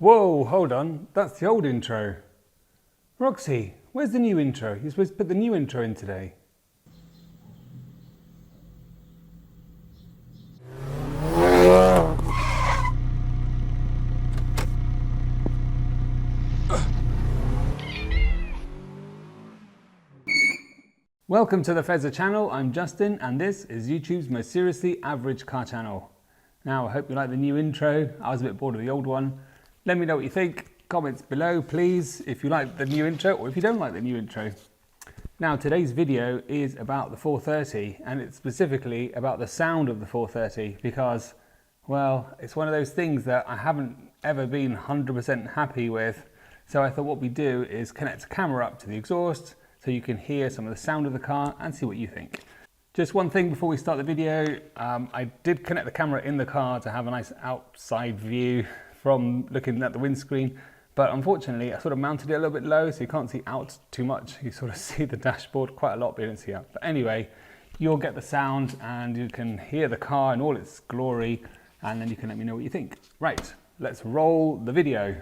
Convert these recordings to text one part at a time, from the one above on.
Whoa, hold on, that's the old intro. Roxy, where's the new intro? You're supposed to put the new intro in today. Welcome to the Fezzer channel, I'm Justin and this is YouTube's most seriously average car channel. Now I hope you like the new intro, I was a bit bored of the old one. Let me know what you think, comments below please if you like the new intro or if you don't like the new intro. Now today's video is about the 430 and it's specifically about the sound of the 430 because, well, it's one of those things that I haven't ever been 100% happy with. So I thought what we do is connect a camera up to the exhaust so you can hear some of the sound of the car and see what you think. Just one thing before we start the video, I did connect the camera in the car to have a nice outside view from looking at the windscreen, but unfortunately I sort of mounted it a little bit low so you can't see out too much. You sort of see the dashboard quite a lot, but you don't see out. But anyway, you'll get the sound and you can hear the car in all its glory and then you can let me know what you think. Right, let's roll the video.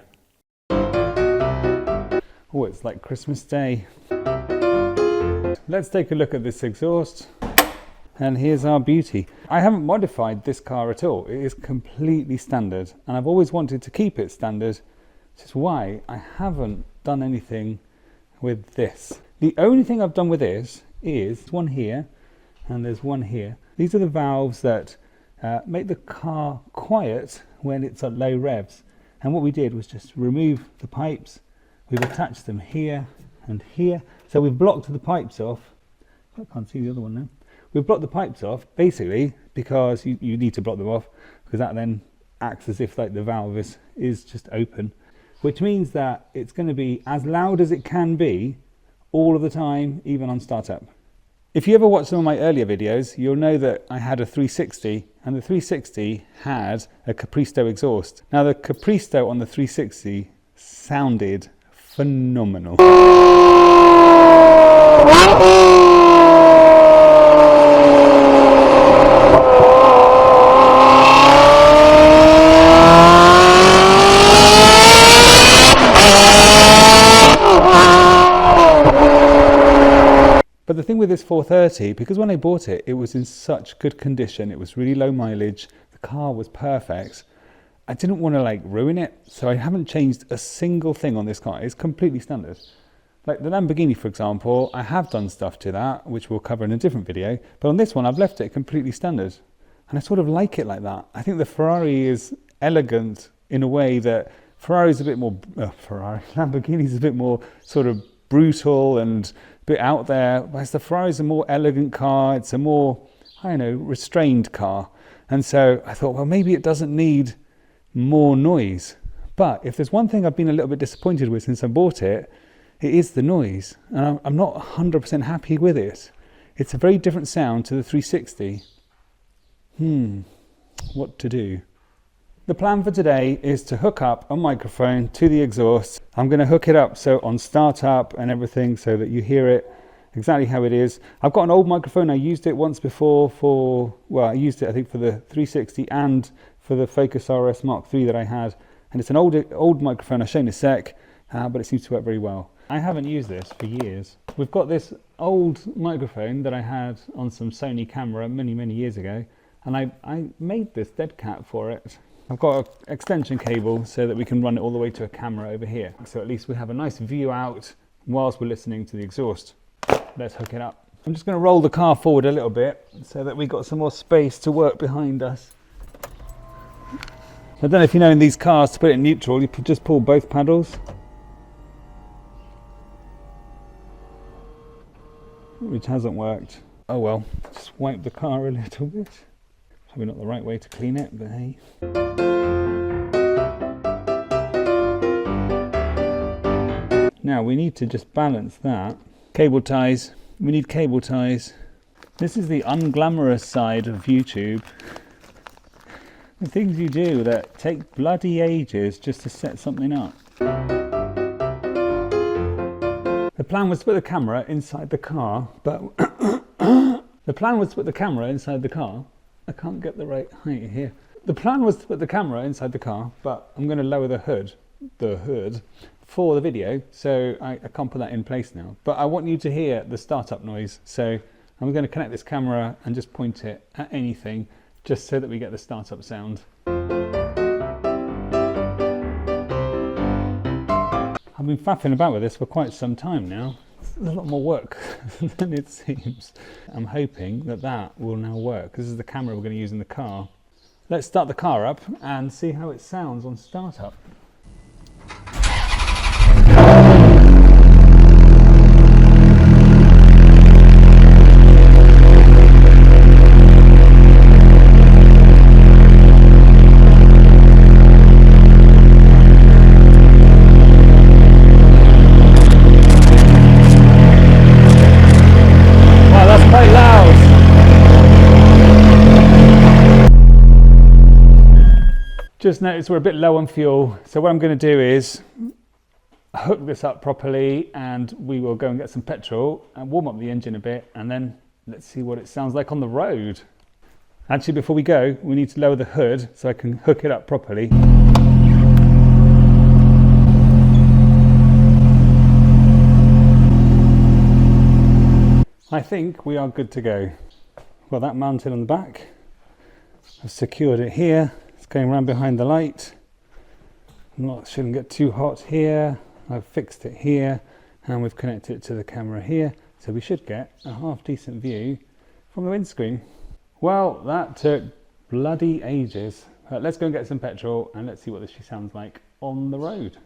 Oh, it's like Christmas Day. Let's take a look at this exhaust. And here's our beauty. I haven't modified this car at all. It is completely standard. And I've always wanted to keep it standard. Which is why I haven't done anything with this. The only thing I've done with this is one here and there's one here. These are the valves that make the car quiet when it's at low revs. And what we did was just remove the pipes. We've attached them here and here. So we've blocked the pipes off. I can't see the other one now. We've blocked the pipes off basically because you need to block them off because that then acts as if like the valve is just open, which means that it's going to be as loud as it can be all of the time, even on startup. If you ever watched some of my earlier videos, you'll know that I had a 360 and the 360 had a Capristo exhaust. Now the Capristo on the 360 sounded phenomenal. But the thing with this 430, because when I bought it, it was in such good condition, it was really low mileage, the car was perfect, I didn't want to like ruin it, so I haven't changed a single thing on this car. It's completely standard. Like the Lamborghini, for example, I have done stuff to that, which we'll cover in a different video, but on this one I've left it completely standard. And I sort of like it like that. I think the Ferrari is elegant in a way that Ferrari's a bit more, Lamborghini's a bit more sort of brutal and a bit out there, whereas the Ferrari's a more elegant car, it's a more, I don't know, restrained car. And so I thought, well, maybe it doesn't need more noise. But if there's one thing I've been a little bit disappointed with since I bought it, it is the noise. And I'm not 100% happy with it. It's a very different sound to the 360. What to do? The plan for today is to hook up a microphone to the exhaust. I'm going to hook it up so on startup and everything so that you hear it exactly how it is. I've got an old microphone. I used it once before for, well, I used it I think for the 360 and for the Focus RS Mark III that I had. And it's an old microphone. I'll show you in a sec, but it seems to work very well. I haven't used this for years. We've got this old microphone that I had on some Sony camera many years ago. And I made this dead cat for it. I've got an extension cable so that we can run it all the way to a camera over here. So at least we have a nice view out whilst we're listening to the exhaust. Let's hook it up. I'm just going to roll the car forward a little bit so that we've got some more space to work behind us. I don't know if you know in these cars to put it in neutral, you just pull both paddles. Which hasn't worked. Oh well, just wipe the car a little bit. Probably not the right way to clean it, but hey. Now we need to just balance that. Cable ties, we need cable ties. This is the unglamorous side of YouTube. The things you do that take bloody ages just to set something up. The plan was to put the camera inside the car, but the plan was to put the camera inside the car. I can't get the right height here. The plan was to put the camera inside the car, but I'm going to lower the hood the hood for the video, so I can't put that in place now. But I want you to hear the startup noise, so I'm going to connect this camera and just point it at anything, just so that we get the startup sound. I've been faffing about with this for quite some time now. It's a lot more work than it seems. I'm hoping that that will now work. This is the camera we're going to use in the car. Let's start the car up and see how it sounds on startup. Just noticed we're a bit low on fuel, so what I'm going to do is hook this up properly and we will go and get some petrol and warm up the engine a bit, and then let's see what it sounds like on the road. Actually, before we go, we need to lower the hood so I can hook it up properly. I think we are good to go. Well, that mounted on the back. I've secured it here. Going around behind the light. Shouldn't get too hot here. I've fixed it here and we've connected it to the camera here, so we should get a half decent view from the windscreen. Well, that took bloody ages. Let's go and get some petrol and let's see what this sounds like on the road.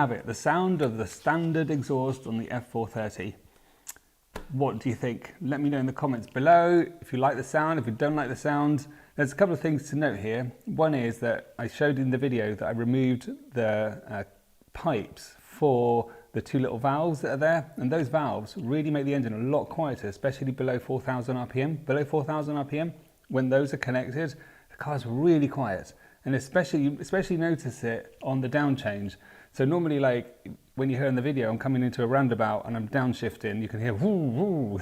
have it, the sound of the standard exhaust on the F430. What do you think? Let me know in the comments below if you like the sound, if you don't like the sound. There's a couple of things to note here. One is that I showed in the video that I removed the pipes for the two little valves that are there, and those valves really make the engine a lot quieter, especially below 4,000 RPM. Below 4,000 RPM, when those are connected, the car's really quiet, and especially notice it on the down change. So normally, like when you hear in the video, I'm coming into a roundabout and I'm downshifting, you can hear woo woo.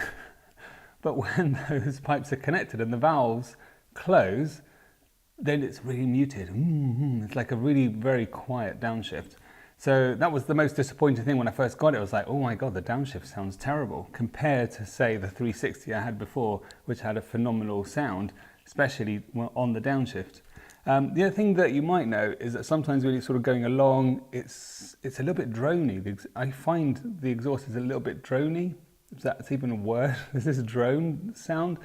But when those pipes are connected and the valves close, then it's really muted. It's like a really very quiet downshift. So that was the most disappointing thing when I first got it. I was like, oh my God, the downshift sounds terrible compared to, say, the 360 I had before, which had a phenomenal sound, especially on the downshift. The other thing that you might know is that sometimes when you're sort of going along, it's a little bit drony. I find the exhaust is a little bit drony, if that's even a word. Is this a drone sound?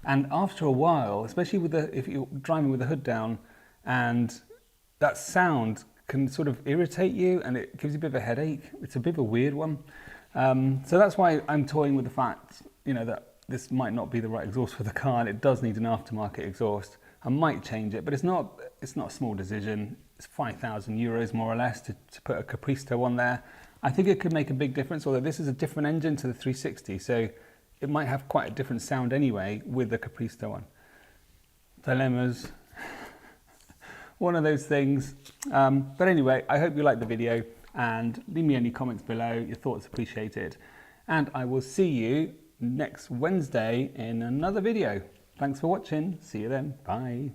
And after a while, especially if you're driving with the hood down, and that sound can sort of irritate you and it gives you a bit of a headache. It's a bit of a weird one. So that's why I'm toying with the fact, that this might not be the right exhaust for the car, and it does need an aftermarket exhaust. I might change it, but it's not a small decision. It's 5,000 euros more or less to put a Capristo on there. I think it could make a big difference, although this is a different engine to the 360, so it might have quite a different sound anyway with the Capristo one. Dilemmas, one of those things. But anyway, I hope you liked the video, and leave me any comments below, your thoughts appreciated. And I will see you next Wednesday in another video. Thanks for watching. See you then. Bye.